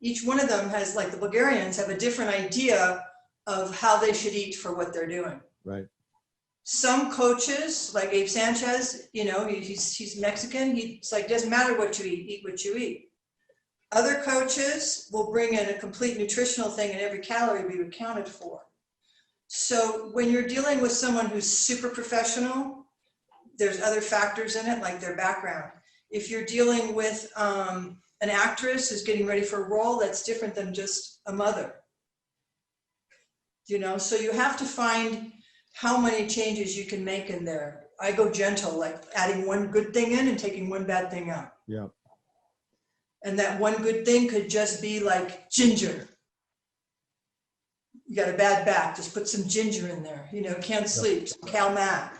Each one of them has, like the Bulgarians, have a different idea of how they should eat for what they're doing. Right. Some coaches, like Abe Sanchez, he's Mexican. It's like, doesn't matter what you eat what you eat. Other coaches will bring in a complete nutritional thing and every calorie be accounted for. So when you're dealing with someone who's super professional, there's other factors in it, like their background. If you're dealing with an actress who's getting ready for a role, that's different than just a mother. So you have to find how many changes you can make in there. I go gentle, like adding one good thing in and taking one bad thing out. Yeah. And that one good thing could just be like ginger. You got a bad back, just put some ginger in there. Can't sleep, some CalMat.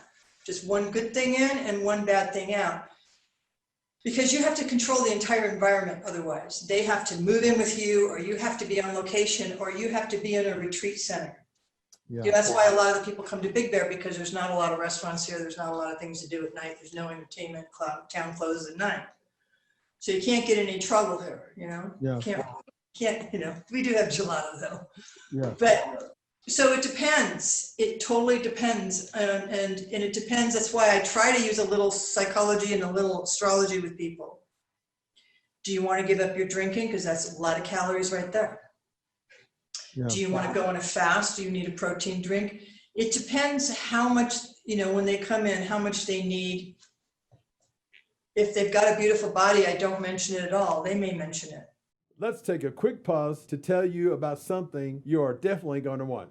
Just one good thing in and one bad thing out. Because you have to control the entire environment otherwise. They have to move in with you, or you have to be on location, or you have to be in a retreat center. Yeah. That's why a lot of the people come to Big Bear, because there's not a lot of restaurants here. There's not a lot of things to do at night. There's no entertainment. Town closes at 9. So you can't get in any trouble here, Yeah. Can't, we do have gelato though. Yeah. But so it depends. It totally depends. And it depends. That's why I try to use a little psychology and a little astrology with people. Do you want to give up your drinking? Because that's a lot of calories right there. Yeah. Do you want to go on a fast? Do you need a protein drink? It depends how much, when they come in, how much they need. If they've got a beautiful body, I don't mention it at all. They may mention it. Let's take a quick pause to tell you about something you are definitely going to want.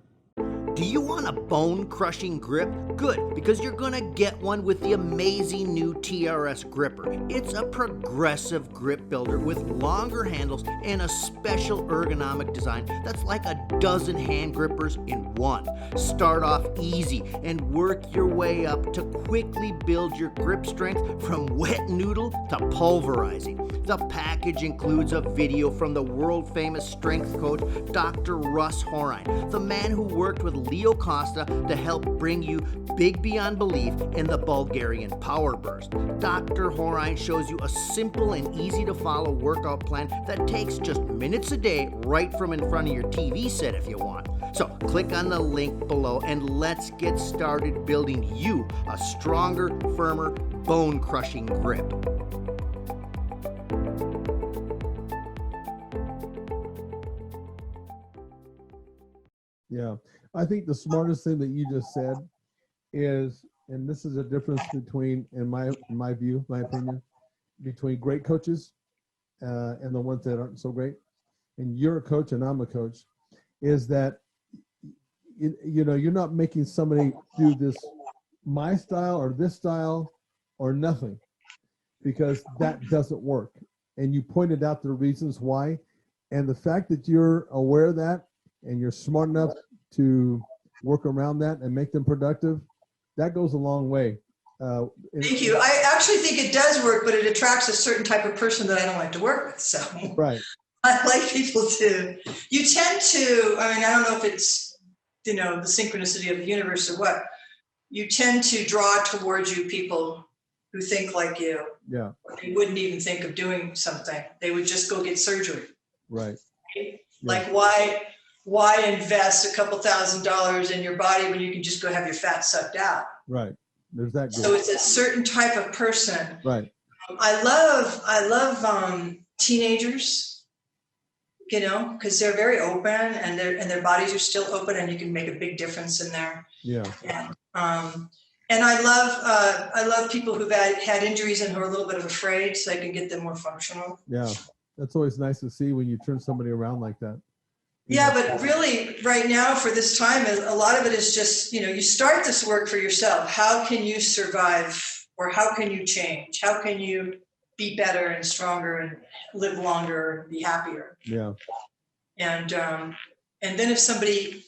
Do you want a bone-crushing grip? Good, because you're going to get one with the amazing new TRS gripper. It's a progressive grip builder with longer handles and a special ergonomic design that's like a dozen hand grippers in one. Start off easy and work your way up to quickly build your grip strength from wet noodle to pulverizing. The package includes a video from the world-famous strength coach, Dr. Russ Horine, the man who worked with Leo Costa to help bring you big beyond belief in the Bulgarian power burst. Dr. Horine shows you a simple and easy to follow workout plan that takes just minutes a day right from in front of your TV set if you want. So click on the link below and let's get started building you a stronger, firmer, bone-crushing grip. Yeah. I think the smartest thing that you just said is, and this is a difference between, in my view, my opinion, between great coaches and the ones that aren't so great, and you're a coach and I'm a coach, is that, you're not making somebody do this, my style or this style or nothing, because that doesn't work. And you pointed out the reasons why. And the fact that you're aware of that and you're smart enough to work around that and make them productive, that goes a long way. Thank you. I actually think it does work, but it attracts a certain type of person that I don't like to work with. So right. I like people too. You tend to, I mean, I don't know if it's, the synchronicity of the universe or what. You tend to draw towards you people who think like you. Yeah. They wouldn't even think of doing something. They would just go get surgery. Right. Like why invest a couple $1,000s in your body when you can just go have your fat sucked out? Right. There's that group. So it's a certain type of person. Right. I love teenagers, because they're very open and their bodies are still open, and you can make a big difference in there. Yeah. And I love people who've had injuries and who are a little bit afraid, so I can get them more functional. Yeah. That's always nice to see when you turn somebody around like that. Yeah, but really right now for this time, a lot of it is just, you start this work for yourself. How can you survive, or how can you change? How can you be better and stronger and live longer and be happier? Yeah. And then if somebody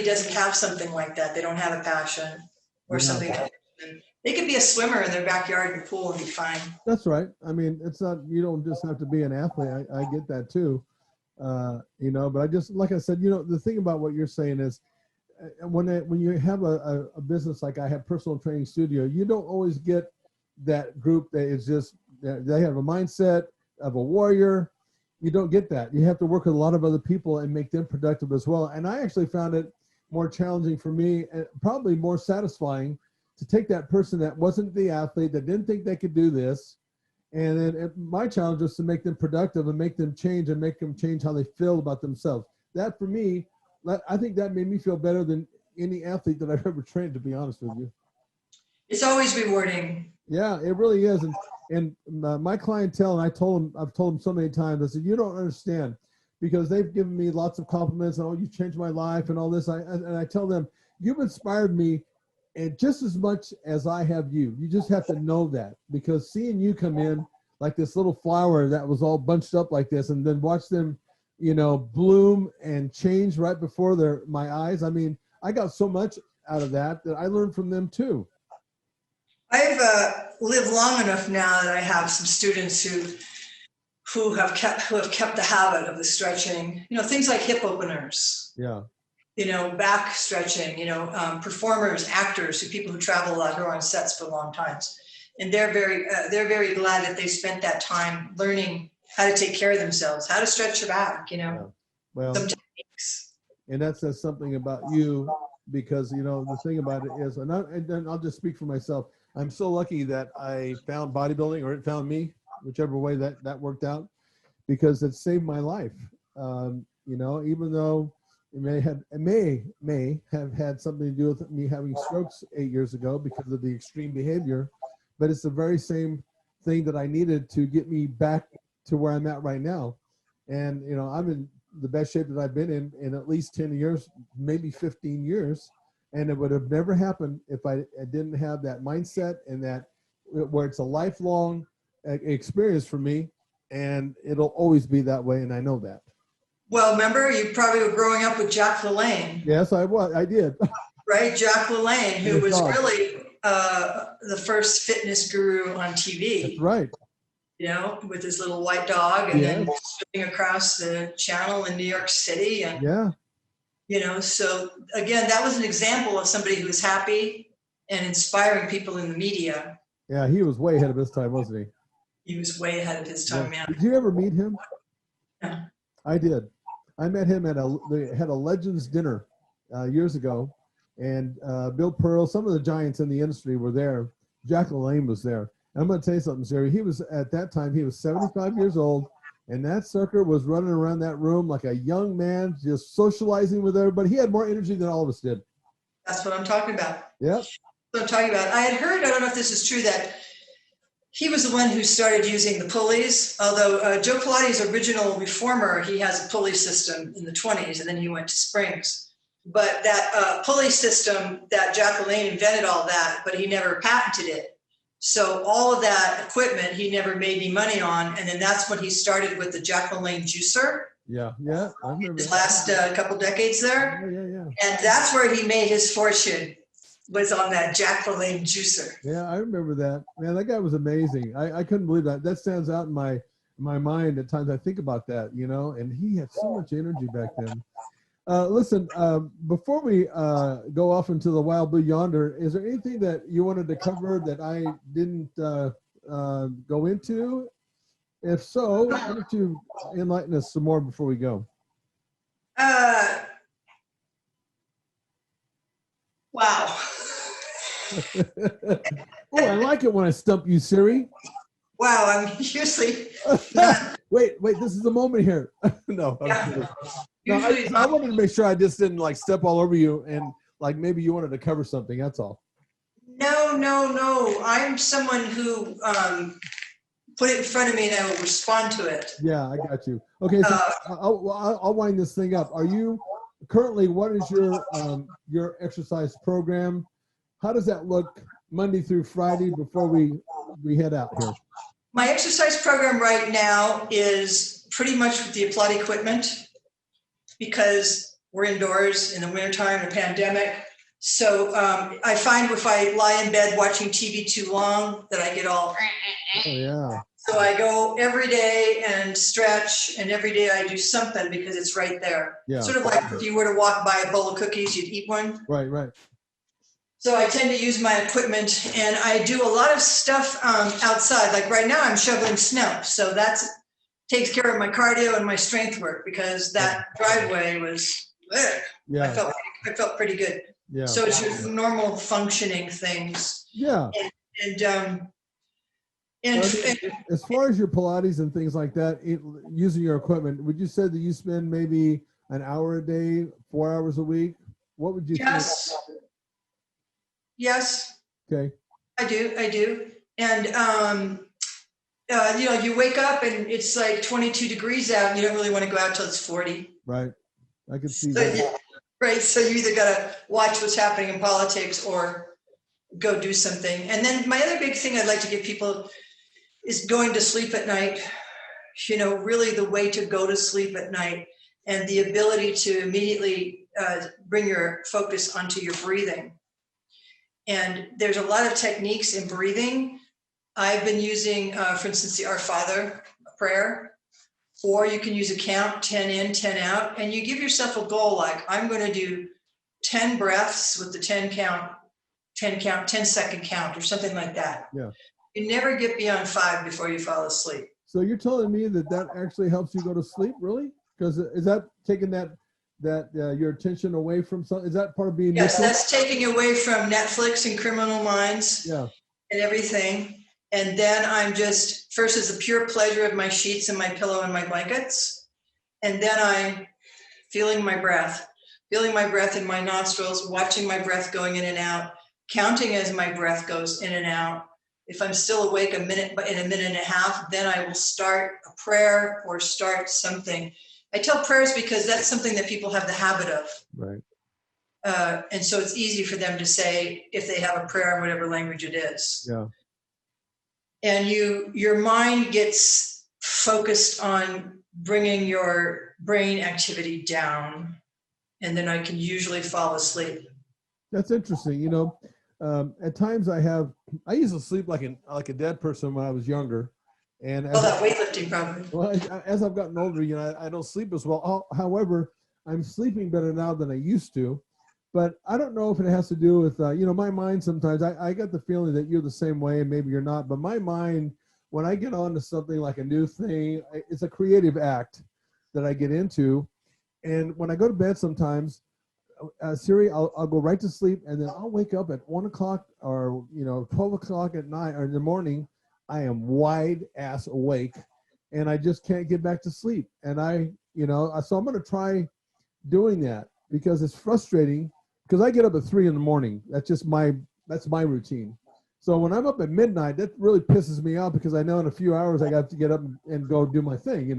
doesn't have something like that, they don't have a passion or something, they could be a swimmer in their backyard in the pool and be fine. That's right. I mean, it's not, you don't just have to be an athlete. I get that too. But I just, like I said, the thing about what you're saying is when you have a business like I have, personal training studio, you don't always get that group that is just, they have a mindset of a warrior. You don't get that. You have to work with a lot of other people and make them productive as well. And I actually found it more challenging for me, and probably more satisfying, to take that person that wasn't the athlete, that didn't think they could do this, and then my challenge was to make them productive and make them change how they feel about themselves. That, for me, I think that made me feel better than any athlete that I've ever trained, to be honest with you. It's always rewarding. Yeah, it really is. And my clientele, and I've told them so many times, I said, you don't understand, because they've given me lots of compliments. Oh, you changed my life and all this. And I tell them, you've inspired me, and just as much as I have you. You just have to know that, because seeing you come in like this little flower that was all bunched up like this, and then watch them, bloom and change right before my eyes. I mean, I got so much out of that I learned from them too. I've lived long enough now that I have some students who have kept the habit of the stretching. Things like hip openers. Yeah. Back stretching. Performers, actors, people who travel a lot, who are on sets for long times, and they're very glad that they spent that time learning how to take care of themselves, how to stretch your back. Yeah. Well, some techniques. And that says something about you, because the thing about it is, and I'll just speak for myself. I'm so lucky that I found bodybuilding, or it found me, whichever way that worked out, because it saved my life. Even though it may have had something to do with me having strokes 8 years ago because of the extreme behavior, but it's the very same thing that I needed to get me back to where I'm at right now. And, I'm in the best shape that I've been in at least 10 years, maybe 15 years. And it would have never happened if I didn't have that mindset, and that where it's a lifelong experience for me, and it'll always be that way. And I know that. Well, remember, you probably were growing up with Jack LaLanne. Yes, I was. I did. Right? Jack LaLanne, who was really the first fitness guru on TV. That's right. With his little white dog, and then swimming across the channel in New York City. And, so again, that was an example of somebody who was happy and inspiring people in the media. Yeah, he was way ahead of his time, wasn't he? He was way ahead of his time, yeah. Did you ever meet him? Yeah. I did. I met him they had a Legends dinner years ago, and Bill Pearl, some of the giants in the industry were there. Jack LaLanne was there. And I'm going to tell you something, Siri. He was, at that time, he was 75 years old, and that sucker was running around that room like a young man, just socializing with everybody. He had more energy than all of us did. That's what I'm talking about. Yeah. That's what I'm talking about. I had heard, I don't know if this is true, that he was the one who started using the pulleys. Although Joe Pilates, original reformer, he has a pulley system in the 20s, and then he went to springs. But that pulley system, that Jack LaLanne invented all that, but he never patented it. So all of that equipment he never made any money on, and then that's when he started with the Jack LaLanne juicer. Yeah, I remember his that. last couple decades there. Yeah. And that's where he made his fortune, was on that Jack LaLanne juicer. Yeah, I remember that. Man, that guy was amazing. I couldn't believe that. That stands out in my my mind at times. I think about that, you know, and he had so much energy back then. Listen, before we go off into the wild blue yonder, is there anything that you wanted to cover that I didn't go into? If so, why don't you enlighten us some more before we go? Wow. Oh, I like it when I stump you, Siri. Wow, I'm usually wait, this is the moment here. No, I'm kidding. No, I wanted to make sure I just didn't like step all over you, and like maybe you wanted to cover something. That's all. No. I'm someone who put it in front of me and I will respond to it. Yeah, I got you. Okay, so I'll wind this thing up. Are you currently? What is your exercise program? How does that look Monday through Friday before we head out here? My exercise program right now is pretty much with the applaud equipment, because we're indoors in the wintertime, the pandemic. So I find if I lie in bed watching TV too long that I get all. Oh, yeah. So I go every day and stretch, and every day I do something because it's right there. Yeah. Sort of like if you were to walk by a bowl of cookies, you'd eat one. Right. So I tend to use my equipment, and I do a lot of stuff outside. Like right now I'm shoveling snow. So that takes care of my cardio and my strength work, because that driveway was, yeah. I felt pretty good. Yeah. So it's your normal functioning things. Yeah. And as far as your Pilates and things like that, using your equipment, would you say that you spend maybe an hour a day, 4 hours a week? What would you think? Yes. Okay. I do. And, you wake up and it's like 22 degrees out and you don't really want to go out till it's 40. Right. I can see that. Right. So you either got to watch what's happening in politics or go do something. And then my other big thing I'd like to give people is going to sleep at night. You know, really the way to go to sleep at night, and the ability to immediately bring your focus onto your breathing. And there's a lot of techniques in breathing. I've been using, for instance, the Our Father prayer, or you can use a count, 10 in, 10 out, and you give yourself a goal like, I'm going to do 10 breaths with the 10 second count, or something like that. Yeah. You never get beyond 5 before you fall asleep. So you're telling me that actually helps you go to sleep, really? Because is that taking that your attention away from something? Is that part of being? Yes, that's taking away from Netflix and Criminal Minds. Yeah. And everything. And then I'm just, first is the pure pleasure of my sheets and my pillow and my blankets. And then I'm feeling my breath in my nostrils, watching my breath going in and out, counting as my breath goes in and out. If I'm still awake in a minute and a half, then I will start a prayer or start something. I tell prayers because that's something that people have the habit of. Right. And so it's easy for them to say if they have a prayer in whatever language it is. Yeah. And your mind gets focused on bringing your brain activity down, and then I can usually fall asleep. That's interesting. You know, at times I used to sleep like a dead person when I was younger. And that weightlifting probably. Well, as I've gotten older, you know, I don't sleep as well. However, I'm sleeping better now than I used to. But I don't know if it has to do with, my mind sometimes. I get the feeling that you're the same way, and maybe you're not. But my mind, when I get onto something like a new thing, it's a creative act that I get into. And when I go to bed sometimes, Siri, I'll go right to sleep, and then I'll wake up at 1 o'clock or 12 o'clock at night or in the morning. I am wide ass awake, and I just can't get back to sleep. And so I'm going to try doing that, because it's frustrating. Because I get up at 3 in the morning. That's my routine. So when I'm up at midnight, that really pisses me off, because I know in a few hours I got to get up and go do my thing,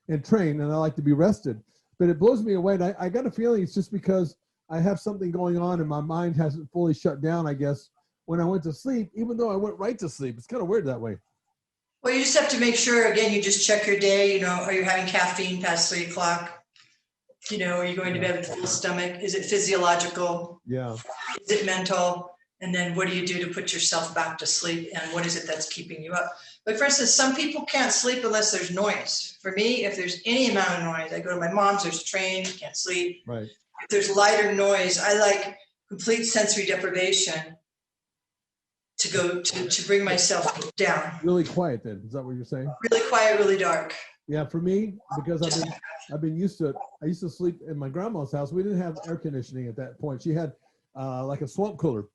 and train, and I like to be rested. But it blows me away. And I got a feeling it's just because I have something going on and my mind hasn't fully shut down, I guess, when I went to sleep, even though I went right to sleep. It's kind of weird that way. Well, you just have to make sure, again, you just check your day, are you having caffeine past 3 o'clock? Are you going to bed with a full stomach? Is it physiological? Yeah. Is it mental? And then what do you do to put yourself back to sleep? And what is it that's keeping you up? But for instance, some people can't sleep unless there's noise. For me, if there's any amount of noise, I go to my mom's, there's a train, can't sleep. Right. If there's lighter noise, I like complete sensory deprivation to go to bring myself down. Really quiet then. Is that what you're saying? Really quiet, really dark. Yeah, for me, because I've been used to it. I used to sleep in my grandma's house. We didn't have air conditioning at that point. She had like a swamp cooler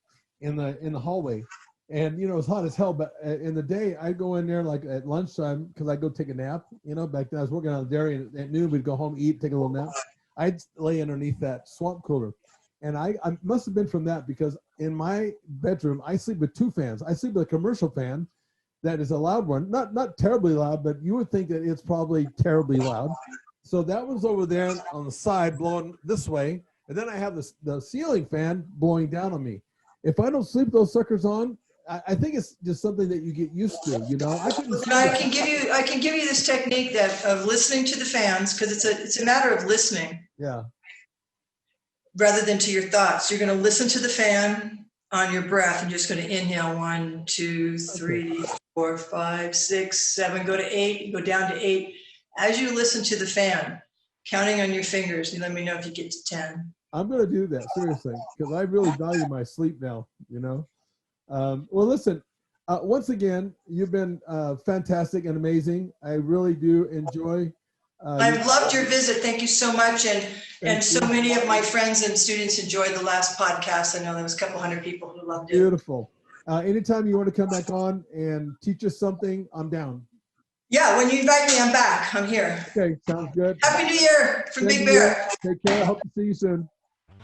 in the hallway. And, you know, it's hot as hell, but in the day, I'd go in there like at lunchtime because I'd go take a nap. You know, back then I was working on the dairy, and at noon we'd go home, eat, take a little nap. I'd lay underneath that swamp cooler. And I must have been from that, because in my bedroom, I sleep with 2 fans. I sleep with a commercial fan that is a loud one, not terribly loud, but you would think that it's probably terribly loud. So that was over there on the side blowing this way. And then I have the ceiling fan blowing down on me. If I don't sleep those suckers on, I think it's just something that you get used to, you know. I can give you this technique of listening to the fans, because it's a matter of listening. Yeah. Rather than to your thoughts. You're going to listen to the fan on your breath, and just going to inhale 1, 2, 3, 4, 5, 6, 7, go to 8, go down to 8. As you listen to the fan, counting on your fingers, you let me know if you get to 10. I'm going to do that, seriously, because I really value my sleep now, you know. Well, listen, once again, you've been fantastic and amazing. I really do enjoy. I've loved your visit. Thank you so much. And so many of my friends and students enjoyed the last podcast. I know there was a couple hundred people who loved it. Beautiful. Anytime you want to come back on and teach us something, I'm down. Yeah, when you invite me, I'm back. I'm here. Okay, sounds good. Happy New Year from Big Bear. Take care. Hope to see you soon.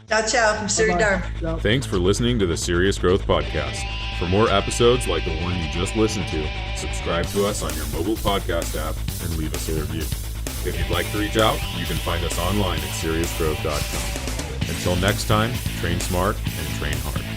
Ciao, ciao from Siri Dharma. Thanks for listening to the Serious Growth Podcast. For more episodes like the one you just listened to, subscribe to us on your mobile podcast app and leave us a review. If you'd like to reach out, you can find us online at seriousgrowth.com. Until next time, train smart and train hard.